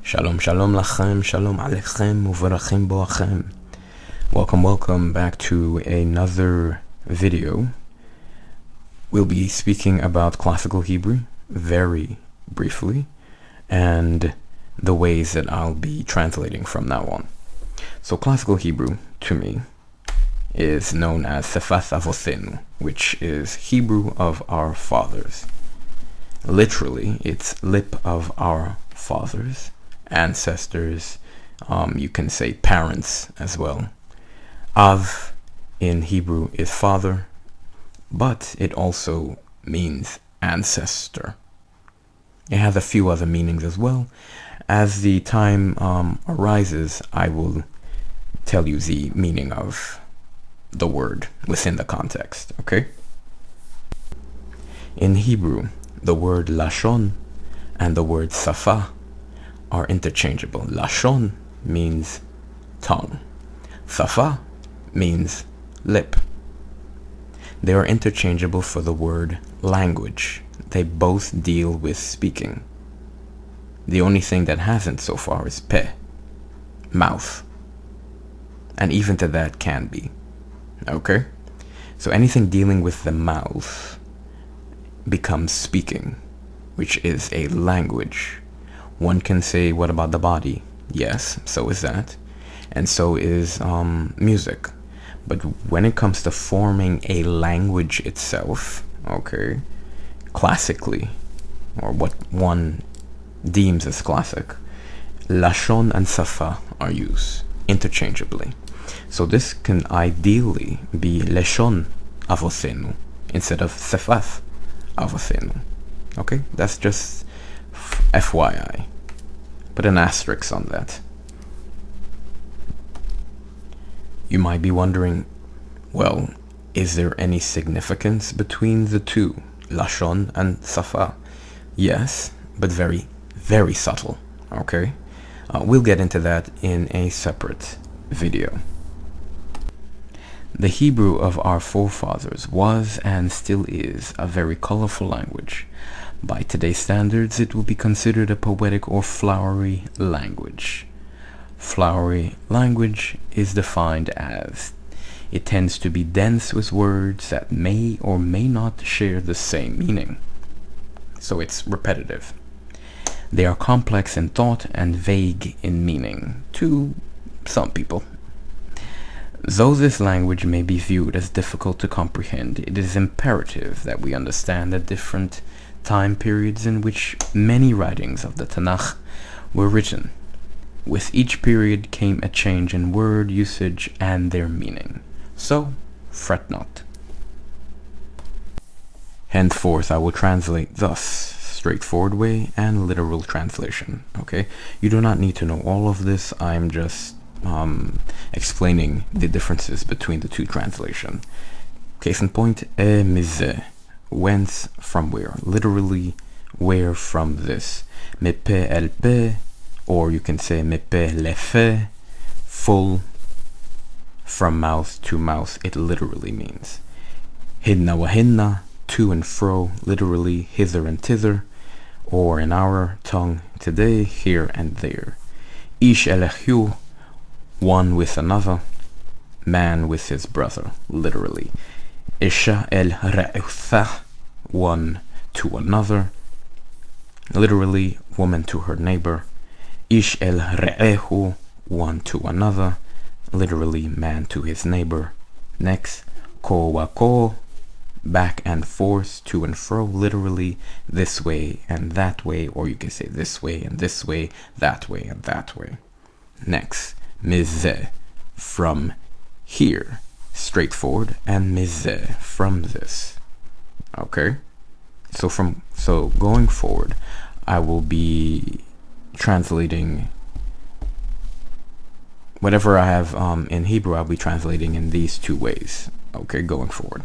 Shalom, shalom lachem, shalom alechem, uvarachim boachem. Welcome back to another video. We'll be speaking about classical Hebrew very briefly and the ways that I'll be translating from now on. So classical Hebrew, to me, is known as Sefas Avosenu, which is Hebrew of our fathers. Literally, it's lip of our fathers, ancestors, you can say parents as well. Av in Hebrew is father, but it also means ancestor. It has a few other meanings as well. As the time arises, I will tell you the meaning of the word within the context, okay? In Hebrew, the word lashon and the word safa are interchangeable. Lashon means tongue. Safa means lip. They are interchangeable for the word language. They both deal with speaking. The only thing that hasn't so far is peh, mouth. And even to that can be. Okay? So anything dealing with the mouth becomes speaking, which is a language. One can say, what about the body? Yes, so is that. And so is music. But when it comes to forming a language itself, okay, classically, or what one deems as classic, lashon and safa are used interchangeably. So this can ideally be leshon avosenu instead of sefas avosenu. Okay, that's just FYI. Put an asterisk on that. You might be wondering, well, is there any significance between the two, lashon and safa? Yes, but very, very subtle. Okay, we'll get into that in a separate video. The Hebrew of our forefathers was and still is a very colorful language. By today's standards, it will be considered a poetic or flowery language. Flowery language is defined as it tends to be dense with words that may or may not share the same meaning. So it's repetitive. They are complex in thought and vague in meaning to some people. Though this language may be viewed as difficult to comprehend, it is imperative that we understand the different time periods in which many writings of the Tanakh were written. With each period came a change in word usage and their meaning. So, fret not. Henceforth I will translate thus, straightforward way and literal translation. Okay? You do not need to know all of this. I'm just explaining the differences between the two translation. Case in point, mize, whence, from where. Literally, where from this. Mepe el pe, or you can say mepe lefe, full, from mouth to mouth. It literally means. Hidna wa hinna, to and fro, literally hither and thither, or in our tongue today, here and there. Ish elechu, one with another, man with his brother, literally. Isha el ra'utha, one to another, literally woman to her neighbor. Ish el ra'ehu, one to another, literally man to his neighbor. Next, ko wa ko, back and forth, to and fro, literally this way and that way, or you can say this way and this way, that way and that way. Next, mizeh, from here, straightforward, and mizeh, from this. Okay, so going forward, I will be translating whatever I have in Hebrew. I'll be translating in these two ways. Okay, going forward.